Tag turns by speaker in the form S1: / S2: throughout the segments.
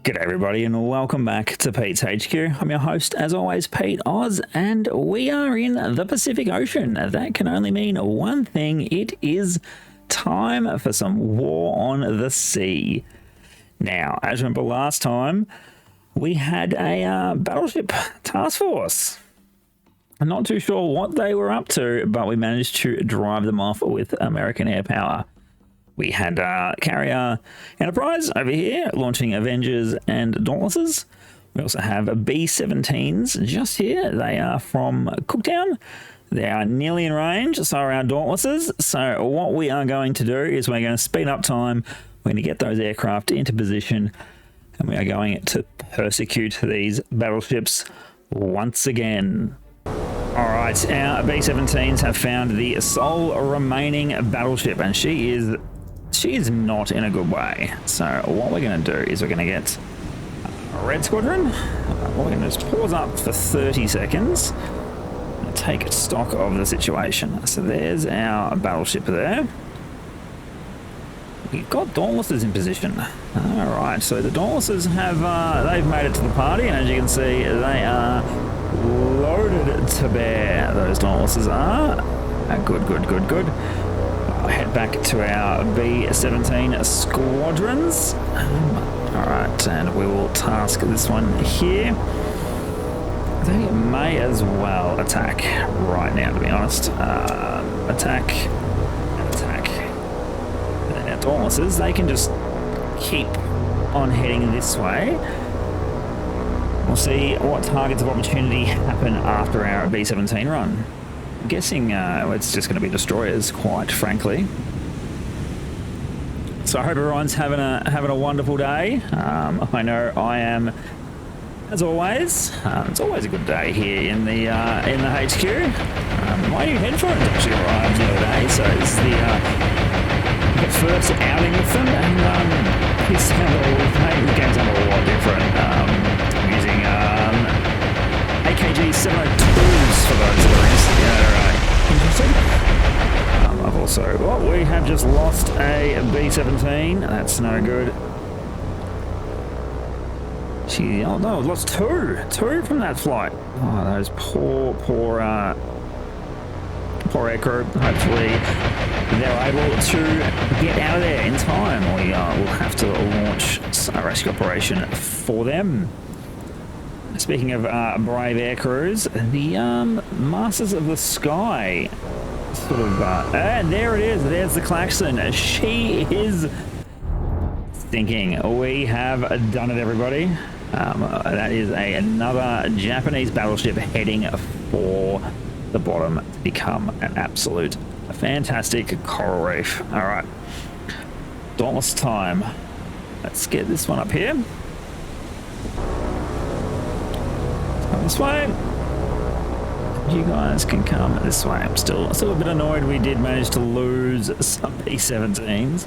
S1: G'day everybody and welcome back to PetesHQ. I'm your host, as always, Pete Oz, and we are in the Pacific Ocean. That can only mean one thing. It is time for some war on the sea. Now, as you remember last time, we had a battleship task force. I'm not too sure what they were up to, but we managed to drive them off with American air power. We had carrier Enterprise over here, launching Avengers and Dauntlesses. We also have B-17s just here. They are from Cooktown. They are nearly in range, so are our Dauntlesses. So what we are going to do is we're going to speed up time. We're going to get those aircraft into position, and we are going to persecute these battleships once again. All right, our B-17s have found the sole remaining battleship, and she is not in a good way. So what we're going to do is we're going to get a red squadron. We're going to just pause up for 30 seconds and take stock of the situation. So there's our battleship there. We've got Dauntlesses in position. All right, so the Dauntlesses have they've made it to the party, and as you can see, they are loaded to bear. Those Dauntlesses are good. I'll head back to our B-17 squadrons. Alright, and we will task this one here. They may as well attack right now, to be honest. Attack. Our Dauntlesses, they can just keep on heading this way. We'll see what targets of opportunity happen after our B-17 run. I'm guessing it's just going to be destroyers, quite frankly. So I hope everyone's having a wonderful day. I know I am, as always. It's always a good day here in the HQ. My new headphones actually arrived the other day, so it's the first outing with them, and the games sound a lot different. I'm using AKG 702s for those that are interested. I've also, we have just lost a B-17. That's no good. Lost two from that flight. Oh, those poor aircrew. Hopefully they're able to get out of there in time. We will have to launch a rescue operation for them. Speaking of brave air crews, the Masters of the Sky sort of... and there it is. There's the klaxon. She is stinking. We have done it, everybody. That is another Japanese battleship heading for the bottom to become an absolute fantastic coral reef. All right. Dauntless time. Let's get this one up here. This way. You guys can come this way. I'm still a bit annoyed we did manage to lose some B-17s.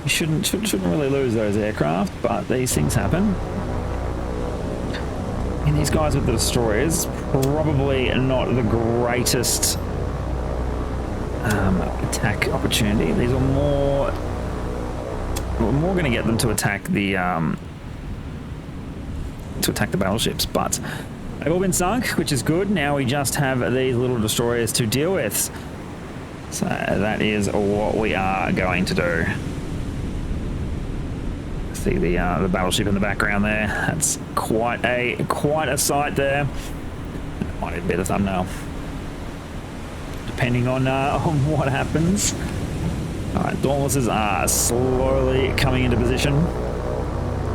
S1: You shouldn't really lose those aircraft, but these things happen. And these guys with the destroyers, probably not the greatest attack opportunity. These are more... We're more going to get them to attack the battleships, but they've all been sunk, which is good. Now we just have these little destroyers to deal with. So that is what we are going to do. See the battleship in the background there. That's quite a sight there. Might even be the thumbnail, depending on what happens. All right, Dauntlesses are slowly coming into position.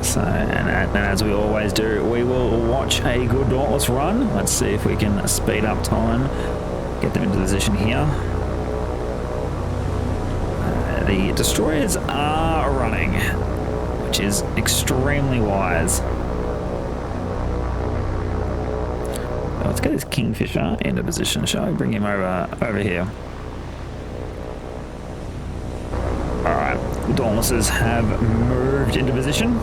S1: So, and as we always do, we will watch a good Dauntless run. Let's see if we can speed up time, get them into position here. The destroyers are running, which is extremely wise. Let's get this Kingfisher into position, shall we? Bring him over here. Alright, the Dauntlesses have moved into position.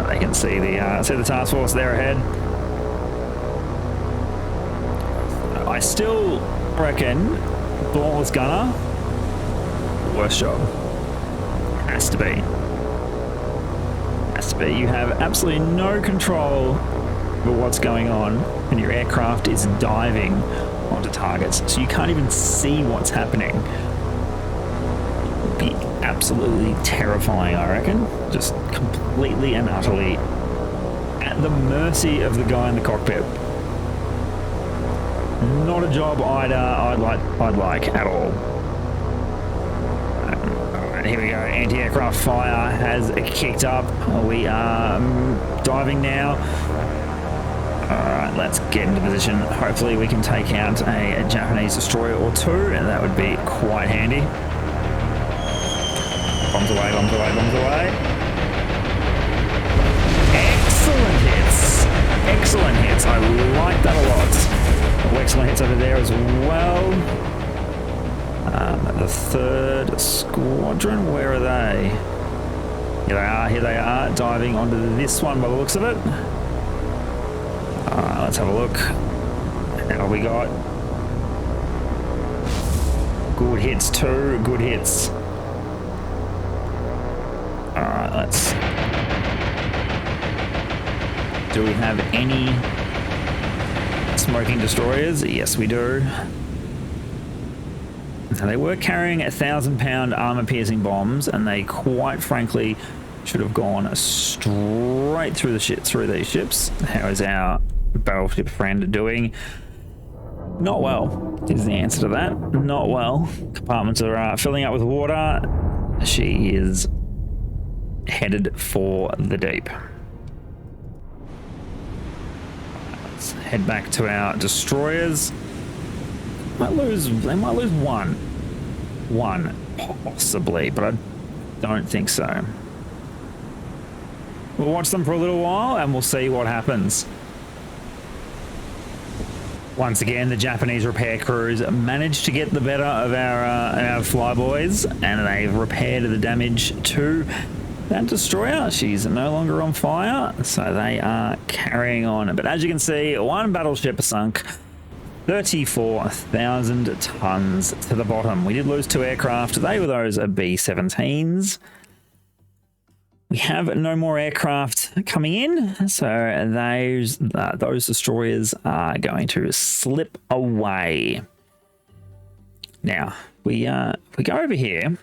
S1: They can see the task force there ahead. I still reckon Dauntless Gunner, worst job. Has to be. fast, but you have absolutely no control over what's going on, and your aircraft is diving onto targets, so you can't even see what's happening. It'd be absolutely terrifying, I reckon. Just completely and utterly at the mercy of the guy in the cockpit. Not a job I'd like at all. Alright, here we go. Anti-aircraft fire has kicked up. We are diving now. Alright, let's get into position. Hopefully we can take out a Japanese destroyer or two, and that would be quite handy. Bombs away, bombs away, bombs away. Excellent hits. Excellent hits. I like that a lot. Excellent hits over there as well. The third squadron, where are they? Here they are, diving onto this one by the looks of it. Let's have a look. How we got? Good hits too, good hits. Alright, let's... Do we have any smoking destroyers? Yes, we do. Now, they were carrying 1,000-pound armor-piercing bombs, and they quite frankly should have gone straight through these ships. How is our battleship friend doing? Not well is the answer to that. Not well. Compartments are filling up with water. She is headed for the deep. Let's head back to our destroyers. They might lose one possibly, but I don't think so. We'll watch them for a little while and we'll see what happens. Once again, the Japanese repair crews managed to get the better of our flyboys, and they've repaired the damage to that destroyer. She's no longer on fire, so they are carrying on. But as you can see, one battleship sunk, 34,000 tons to the bottom. We did lose 2 aircraft. They were those B-17s. We have no more aircraft coming in, so those destroyers are going to slip away. Now, we go over here.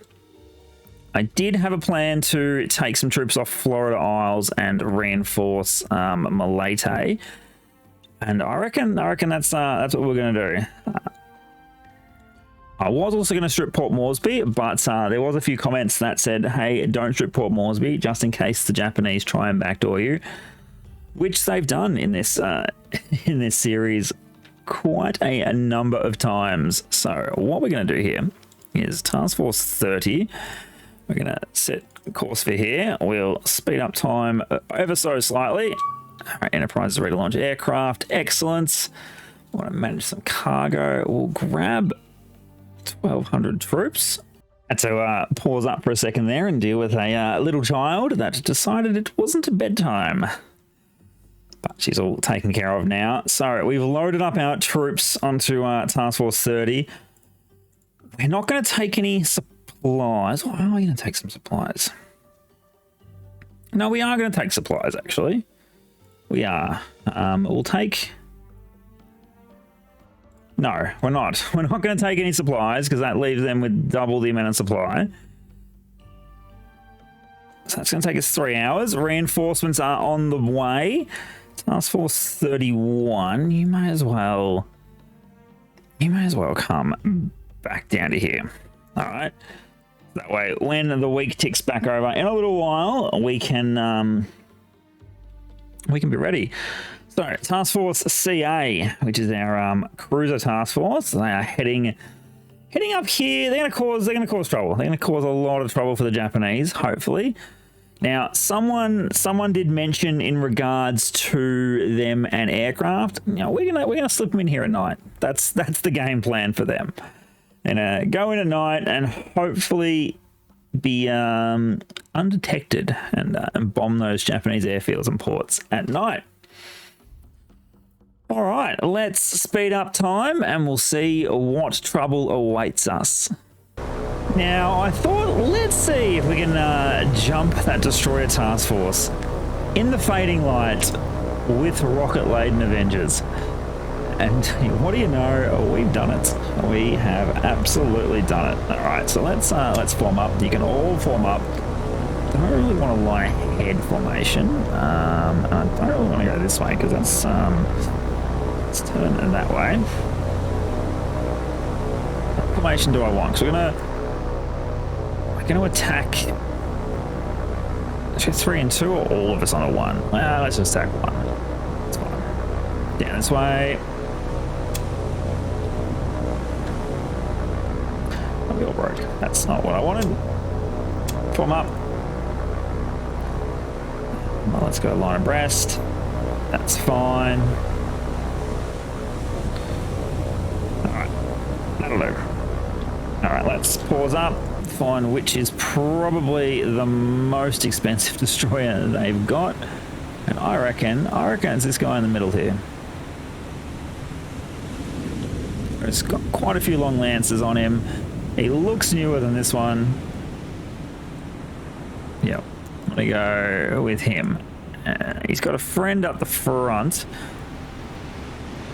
S1: I did have a plan to take some troops off Florida Isles and reinforce Malate, and I reckon that's what we're going to do. I was also going to strip Port Moresby, but there was a few comments that said, hey, don't strip Port Moresby, just in case the Japanese try and backdoor you, which they've done in this series quite a number of times. So what we're going to do here is Task Force 30. We're going to set course for here. We'll speed up time ever so slightly. All right, Enterprise is ready to launch aircraft. Excellent. We want to manage some cargo. We'll grab 1,200 troops. Had to pause up for a second there and deal with a little child that decided it wasn't bedtime. But she's all taken care of now. So we've loaded up our troops onto Task Force 30. We're not going to take any supplies. Well, are we going to take some supplies? No, we are going to take supplies, actually. We are. We'll take... No, we're not. We're not going to take any supplies because that leaves them with double the amount of supply. So that's going to take us 3 hours. Reinforcements are on the way. Task Force 31. You may as well come back down to here. All right. That way, when the week ticks back over in a little while, we can be ready. So, Task Force CA, which is our cruiser task force, they are heading up here. They're going to cause trouble. They're going to cause a lot of trouble for the Japanese, hopefully. Now, someone did mention in regards to them and aircraft. You know, we're gonna slip them in here at night. That's the game plan for them. And go in at night and hopefully be undetected and bomb those Japanese airfields and ports at night. All right, let's speed up time and we'll see what trouble awaits us. Now, I thought, let's see if we can jump that destroyer task force. in the fading light with rocket-laden Avengers. And what do you know? We've done it. We have absolutely done it. All right, so let's form up. You can all form up. I don't really want to lie head formation. I don't really want to go this way because that's let's turn it that way. What formation do I want? So we're gonna attack. Should 3 and 2 or all of us on a 1? Well, let's just attack 1. That's fine. Down this way. We all broke. That's not what I wanted. Form up. Well, let's go line abreast. That's fine. Alright. That'll do. Alright, let's pause up. Find which is probably the most expensive destroyer they've got. And I reckon it's this guy in the middle here. It's got quite a few long lances on him. He looks newer than this one. Yep, I'm gonna go with him. He's got a friend up the front.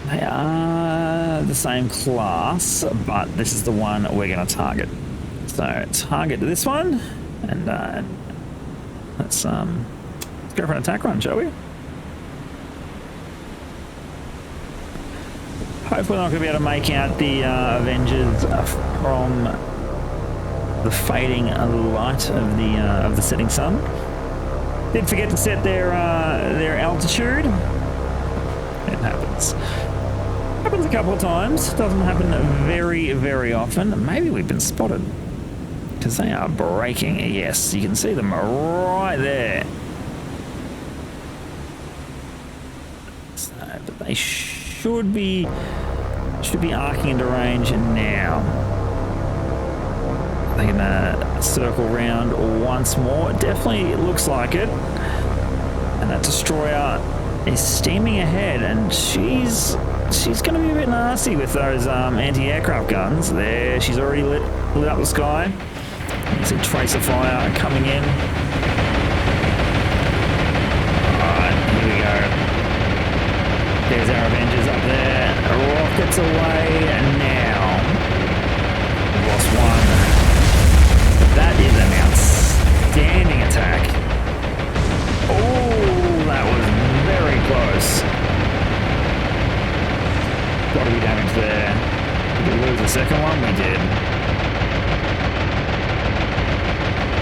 S1: They are the same class, but this is the one we're gonna target. So target this one, and let's go for an attack run, shall we? Hopefully not going to be able to make out the Avengers from the fading light of the setting sun. Did forget to set their altitude. It happens. Happens a couple of times. Doesn't happen very, very often. Maybe we've been spotted because they are braking. Yes, you can see them right there. So, but they should be arcing into range now. They're gonna circle round once more. It definitely looks like it. And that destroyer is steaming ahead, and she's gonna be a bit nasty with those anti-aircraft guns. There, she's already lit up the sky. You see tracer fire coming in. Alright, here we go. There's our Avengers up there. Rockets away, and now we've lost one. But that is an outstanding attack. Oh, that was very close. Got to be damaged there. Did we lose the second one? We did.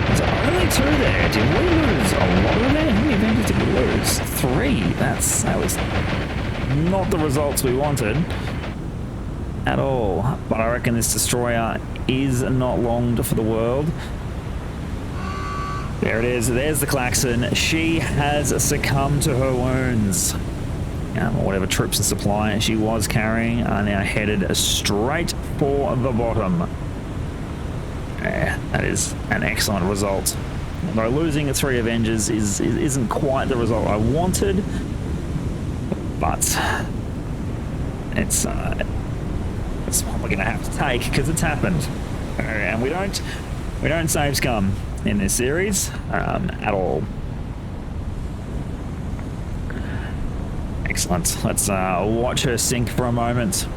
S1: There's only 2 there. Did we lose a lot of them? How many Avengers did we lose? 3. That was not the results we wanted at all. But I reckon this destroyer is not long for the world. There it is. There's the klaxon. She has succumbed to her wounds. Or whatever troops and supply she was carrying are now headed straight for the bottom. Yeah, that is an excellent result. Although losing the 3 Avengers isn't quite the result I wanted, but it's what we're gonna have to take because it's happened, and we don't save scum in this series at all. Excellent. Let's watch her sink for a moment.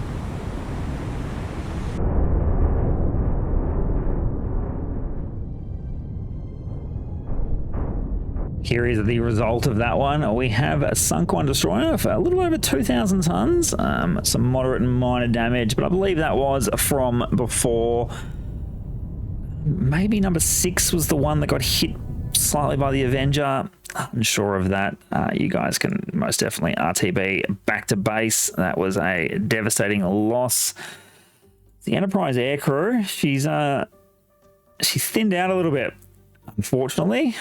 S1: Here is the result of that one. We have a sunk one destroyer for a little over 2,000 tons. Some moderate and minor damage, but I believe that was from before. Maybe number 6 was the one that got hit slightly by the Avenger. Unsure of that. You guys can most definitely RTB back to base. That was a devastating loss. The Enterprise aircrew, she's thinned out a little bit. Unfortunately,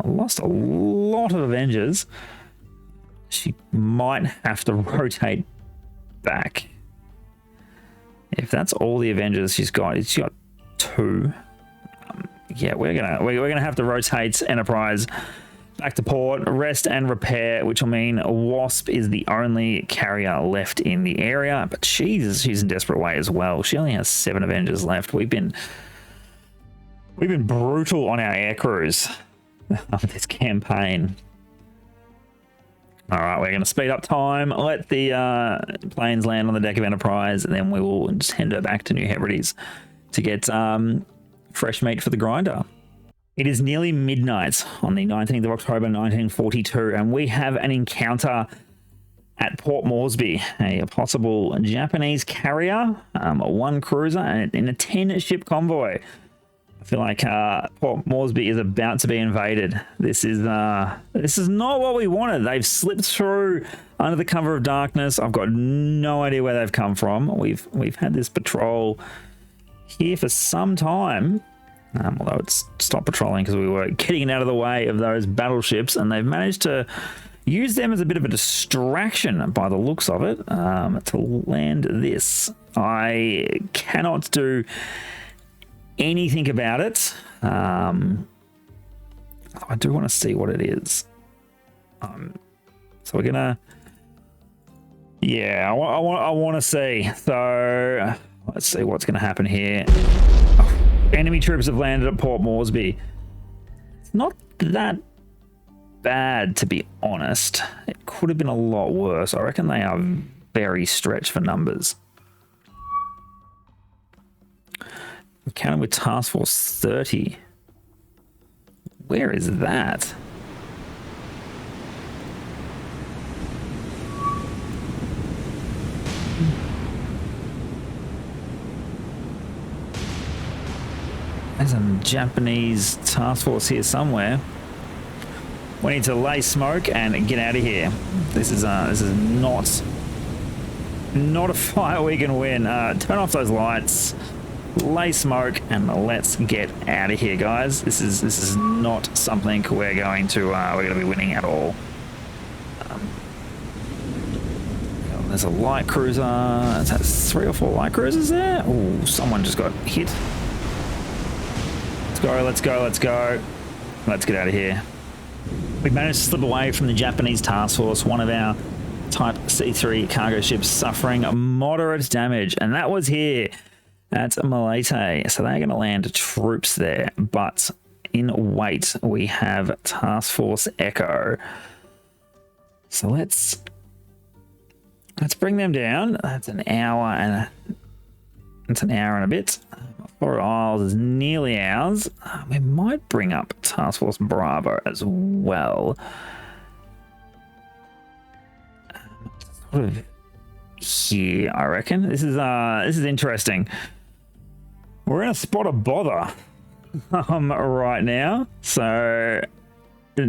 S1: lost a lot of Avengers. She might have to rotate back. If that's all the Avengers she's got 2. Yeah, we're gonna have to rotate Enterprise back to port, rest and repair, which will mean Wasp is the only carrier left in the area. But she's in desperate way as well. She only has 7 Avengers left. We've been brutal on our air crews of this campaign. All right, we're going to speed up time, let the planes land on the deck of Enterprise, and then we will just hand her back to New Hebrides to get fresh meat for the grinder. It is nearly midnight on the 19th of October 1942, and we have an encounter at Port Moresby, a possible Japanese carrier, one cruiser, and in a 10-ship convoy. I feel like Port Moresby is about to be invaded. This is not what we wanted. They've slipped through under the cover of darkness. I've got no idea where they've come from. We've had this patrol here for some time, although it's stopped patrolling because we were getting it out of the way of those battleships, and they've managed to use them as a bit of a distraction by the looks of it to land this. I cannot do anything about it. I do want to see what it is. So we're gonna, yeah, I want to see. So let's see what's going to happen here. Oh, enemy troops have landed at Port Moresby. It's not that bad, to be honest. It could have been a lot worse. I reckon they are very stretched for numbers. Encounter with Task Force 30. Where is that? There's a Japanese task force here somewhere. We need to lay smoke and get out of here. This is not a fight we can win. Turn off those lights. Lay smoke and let's get out of here, guys. This is not something we're going to be winning at all. There's a light cruiser. That's 3 or 4 light cruisers there. Oh, someone just got hit. Let's go. Let's get out of here. We managed to slip away from the Japanese task force. One of our Type C3 cargo ships suffering moderate damage, and that was here at Malete. So they're going to land troops there, but in wait we have Task Force Echo. So let's bring them down. That's an hour and a bit. Florida Isles is nearly ours. We might bring up Task Force Bravo as well. Sort of here, I reckon. This is interesting. We're in a spot of bother right now. So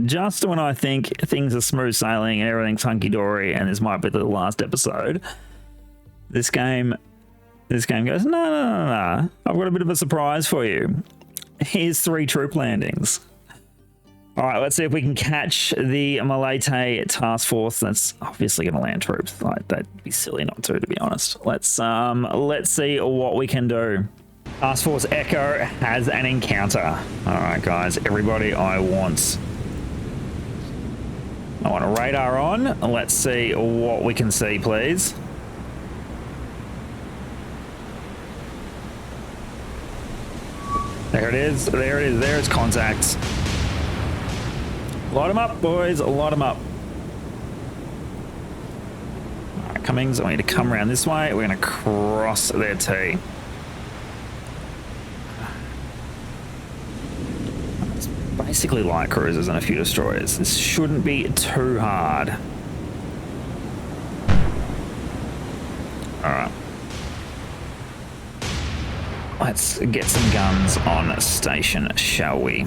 S1: just when I think things are smooth sailing and everything's hunky-dory and this might be the last episode, this game goes, no. I've got a bit of a surprise for you. Here's 3 troop landings. All right, let's see if we can catch the Malete task force. That's obviously going to land troops. Like, that'd be silly not to be honest. Let's see what we can do. Task Force Echo has an encounter. All right, guys, everybody, I want a radar on. Let's see what we can see, please. There it is. There's contact. Light them up, boys. Light them up. All right, Cummings, I need to come around this way. We're going to cross their T. It's basically light cruisers and a few destroyers. This shouldn't be too hard. All right. Let's get some guns on station, shall we?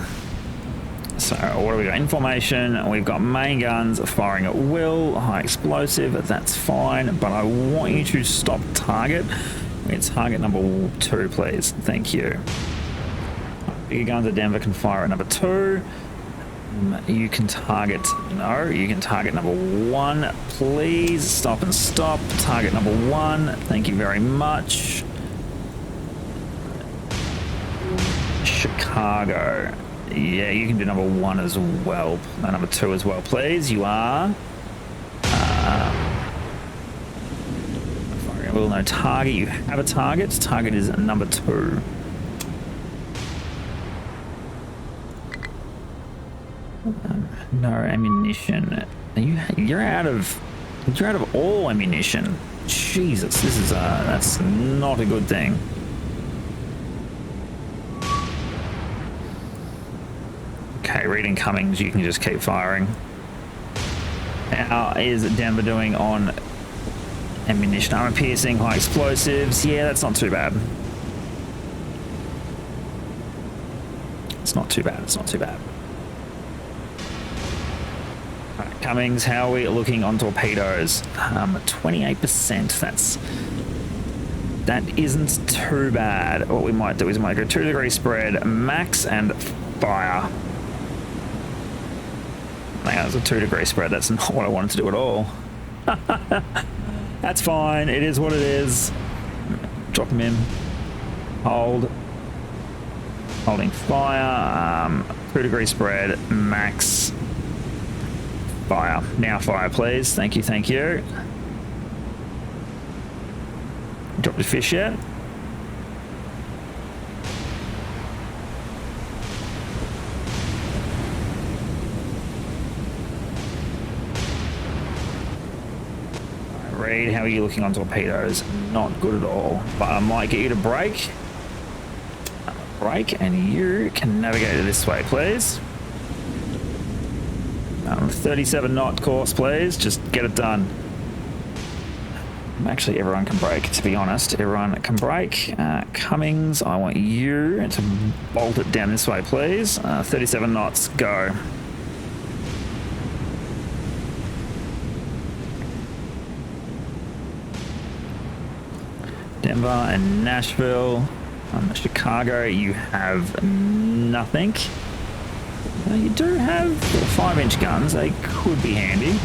S1: So what do we got? Information. We've got main guns firing at will, high explosive. That's fine, but I want you to stop target. It's target number 2, please. Thank you. Bigger guns at Denver can fire at number 2. You can target, no, you can target number 1, please. Stop and stop. Target number 1. Thank you very much. Chicago. Yeah, you can do number 1 as well. No, number 2 as well, please. You are. Well, no target. You have a target. Target is number 2. No ammunition. You're out of all ammunition. Jesus, this is that's not a good thing. Okay, reading Cummings, you can just keep firing. How is Denver doing on ammunition? Armor piercing, high explosives. Yeah, that's not too bad. It's not too bad. It's not too bad. All right, Cummings, how are we looking on torpedoes? 28%. That isn't too bad. What we might do is we might go 2-degree spread, max, and fire. Hang on, it's a 2-degree spread. That's not what I wanted to do at all. That's fine. It is what it is. Drop him in. Hold. Holding fire. 2-degree spread. Max. Fire. Now fire, please. Thank you, thank you. Drop the fish yet? Reed, how are you looking on torpedoes? Not good at all, but I might get you to brake. Brake, and you can navigate it this way, please. 37 knot course, please. Just get it done. Actually, everyone can brake, to be honest. Everyone can brake. Cummings, I want you to bolt it down this way, please. 37 knots, go. Denver and Nashville. Chicago, you have nothing. You do have 5-inch guns. They could be handy.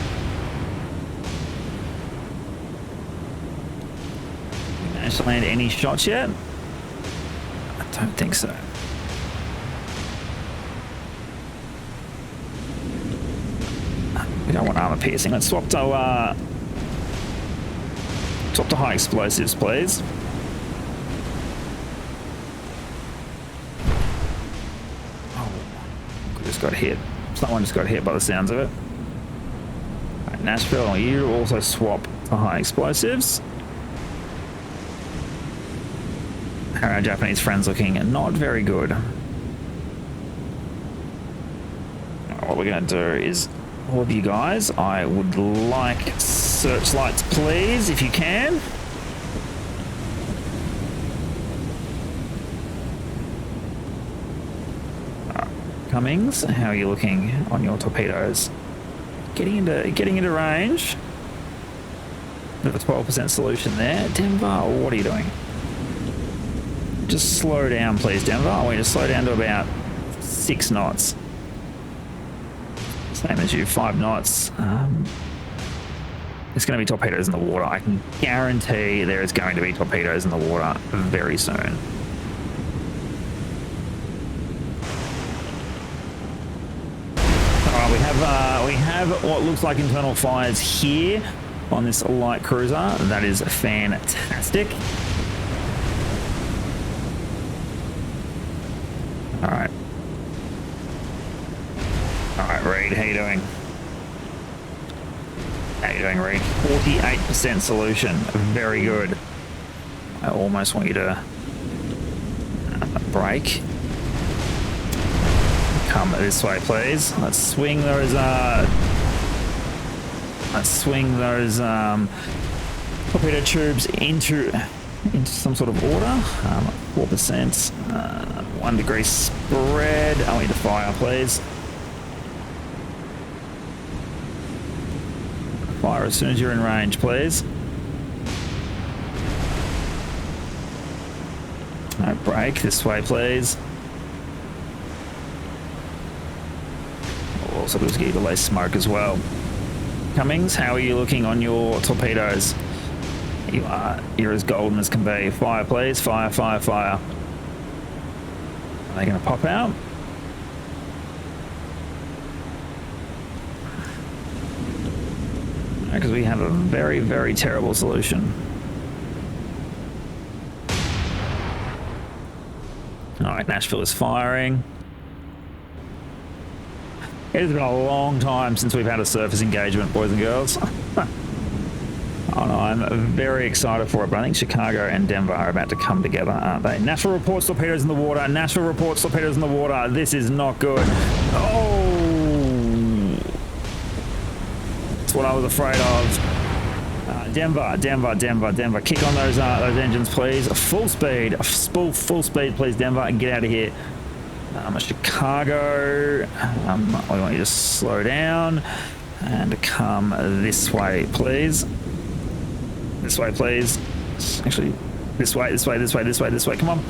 S1: Managed to land any shots yet? I don't think so. We don't want armor piercing. Let's swap to high explosives, please. Just got hit. Someone just got hit by the sounds of it. Right, Nashville, you also swap to high explosives. How are our Japanese friends looking? Not very good. What we're going to do is, all of you guys, I would like searchlights, please, if you can. Cummings, how are you looking on your torpedoes? Getting into range. Bit of a 12% solution there. Denver, what are you doing? Just slow down, please, Denver. I want you to slow down to about 6 knots. Same as you, 5 knots. There's going to be torpedoes in the water. I can guarantee there is going to be torpedoes in the water very soon. We have what looks like internal fires here on this light cruiser. That is fantastic. All right. All right, Reed, how you doing? How you doing, Reed? 48% solution. Very good. I almost want you to brake. Come this way, please. Let's swing those torpedo tubes into some sort of order. 4%, 1 degree spread. I want you to fire, please. Fire as soon as you're in range, please. No, brake this way, please. Also, just get you to lay smoke as well. Cummings, how are you looking on your torpedoes? You're as golden as can be. Fire, please. Fire, fire, fire. Are they going to pop out? Because we have a very, very terrible solution. All right, Nashville is firing. It has been a long time since we've had a surface engagement, boys and girls. Oh no, I'm very excited for it, but I think Chicago and Denver are about to come together, aren't they? Nashville reports torpedoes in the water. Nashville reports torpedoes in the water. This is not good. Oh! That's what I was afraid of. Denver. Kick on those engines, please. Full speed. Full speed, please, Denver, and get out of here. Chicago, we want you to slow down and come this way, please. This way, please. Actually, this way. Come on.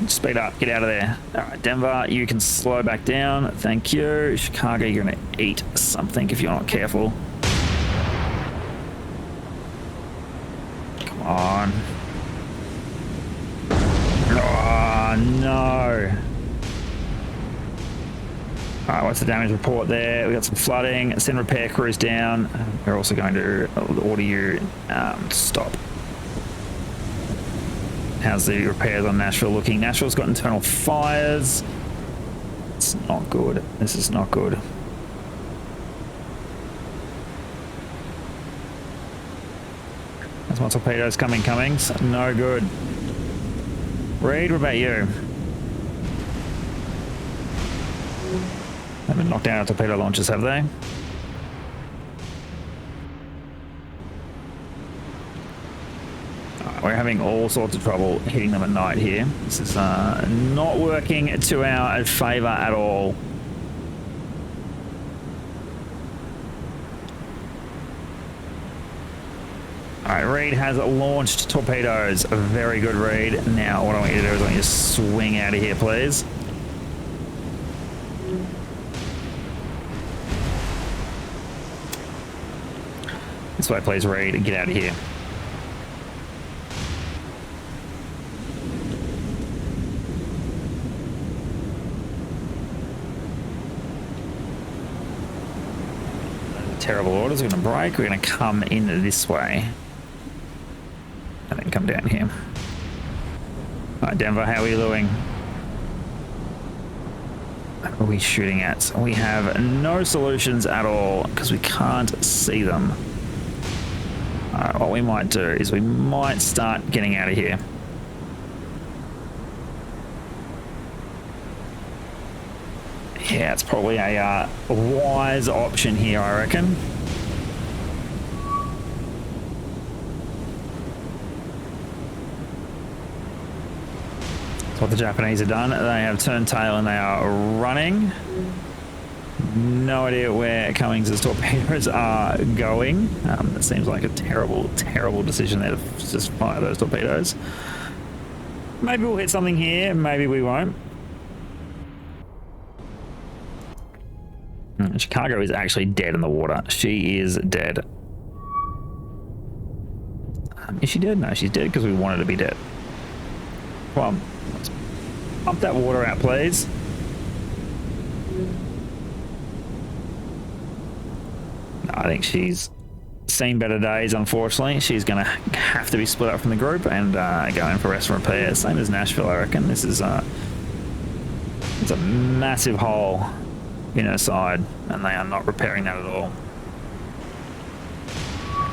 S1: Speed up. Get out of there. All right, Denver, you can slow back down. Thank you. Chicago, you're going to eat something if you're not careful. Come on. Oh, no. All right, what's the damage report there? We got some flooding. Send repair crews down. We're also going to order you to stop. How's the repairs on Nashville looking? Nashville's got internal fires. It's not good. This is not good. There's more torpedoes coming. So no good. Reed, what about you? Haven't knocked down our torpedo launchers, have they? We're having all sorts of trouble hitting them at night here. This is not working to our favour at all. Alright, Reed has launched torpedoes. Very good, Reed. Now, what I want you to do is I want you to swing out of here, please. This way, please, Reed, and get out of here. Terrible orders. We're going to brake. We're going to come in this way. And then come down here. Alright, Denver, how are you doing? What are we shooting at? We have no solutions at all because we can't see them. Alright, what we might do is we might start getting out of here. Yeah, it's probably a wise option here, I reckon. That's what the Japanese have done. They have turned tail and they are running. No idea where Cummings' torpedoes are going. It seems like a terrible, terrible decision there to just fire those torpedoes. Maybe we'll hit something here, maybe we won't. Chicago is actually dead in the water. She is dead. Is she dead? No, she's dead because we want her to be dead. Come on. Let's pump that water out, please. No, I think she's seen better days, unfortunately. She's going to have to be split up from the group and go in for rest and repair. Same as Nashville, I reckon. This is it's a massive hole in her side, and they are not repairing that at all.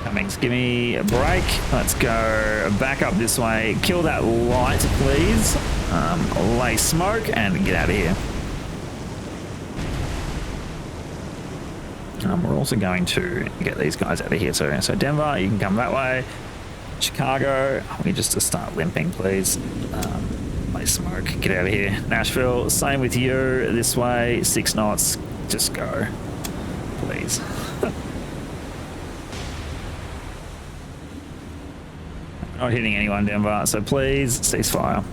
S1: Cummings, give me a break. Let's go back up this way. Kill that light, please. Lay smoke and get out of here. We're also going to get these guys out of here too. So Denver, you can come that way. Chicago, we just to start limping, please. Lay smoke, get out of here. Nashville, same with you. This way, 6 knots. Just go, please. Not hitting anyone, Denver. So please cease fire.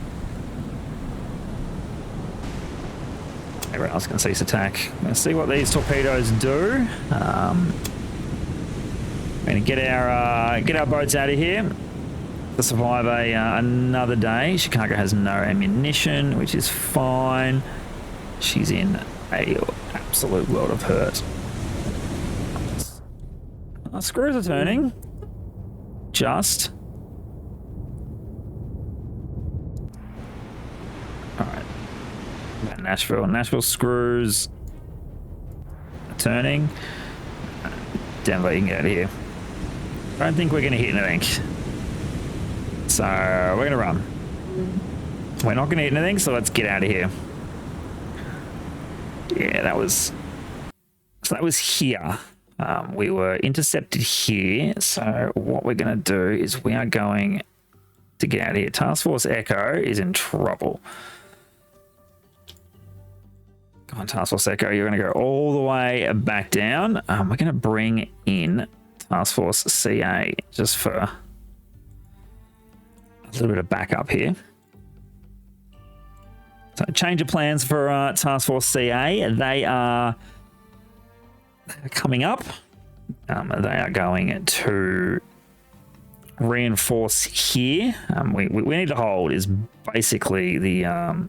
S1: Everyone else can cease attack. Let's see what these torpedoes do. We're going to get our boats out of here to survive another day. Chicago has no ammunition, which is fine. She's in a absolute world of hurt. Screws are turning. Just. Alright. Nashville. Nashville screws. Turning. Denver, you can get out of here. I don't think we're going to hit anything. So we're going to run. We're not going to hit anything, so let's get out of here. Yeah, that was... So that was here. We were intercepted here. So what we're going to do is we are going to get out of here. Task Force Echo is in trouble. Come on, Task Force Echo. You're going to go all the way back down. We're going to bring in Task Force CA just for a little bit of backup here. So change of plans for Task Force CA. They are coming up. They are going to reinforce here. We need to hold is basically the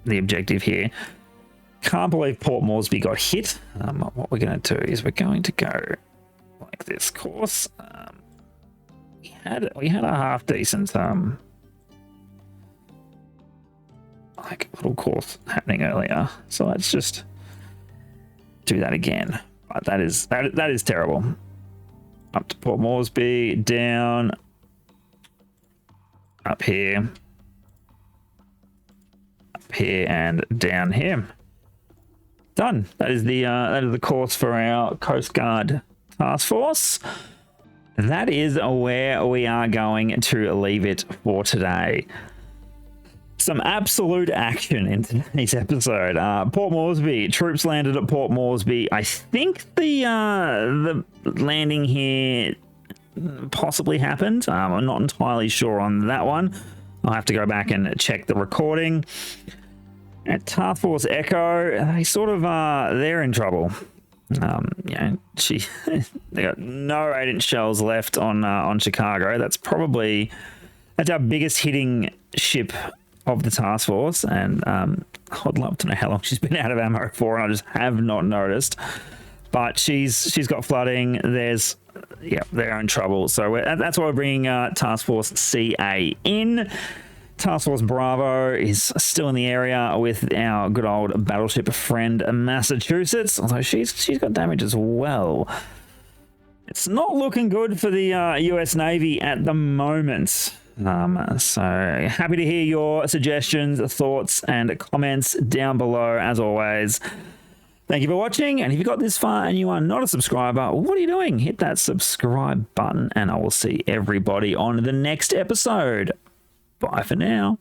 S1: objective here. Can't believe Port Moresby got hit. What we're going to do is we're going to go like this course. We had a half decent like little course happening earlier. So let's just do that again. But that is terrible. Up to Port Moresby, down, up here, and down here. Done. That is the course for our Coast Guard task force. That is where we are going to leave it for today. Some absolute action in today's episode. Port Moresby. Troops landed at Port Moresby. I think the landing here possibly happened. I'm not entirely sure on that one. I'll have to go back and check the recording. At Task Force Echo, they sort of they're in trouble. They got no 8-inch shells left on Chicago. That's our biggest hitting ship of the task force, and I'd love to know how long she's been out of ammo for, and I just have not noticed. But she's got flooding. They're in trouble. So that's why we're bringing Task Force CA in. Task Force Bravo is still in the area with our good old battleship friend Massachusetts, although she's got damage as well. It's not looking good for the US Navy at the moment. So happy to hear your suggestions, thoughts, and comments down below as always. Thank you for watching, and if you got this far and you are not a subscriber, what are you doing? Hit that subscribe button, and I will see everybody on the next episode. Bye for now.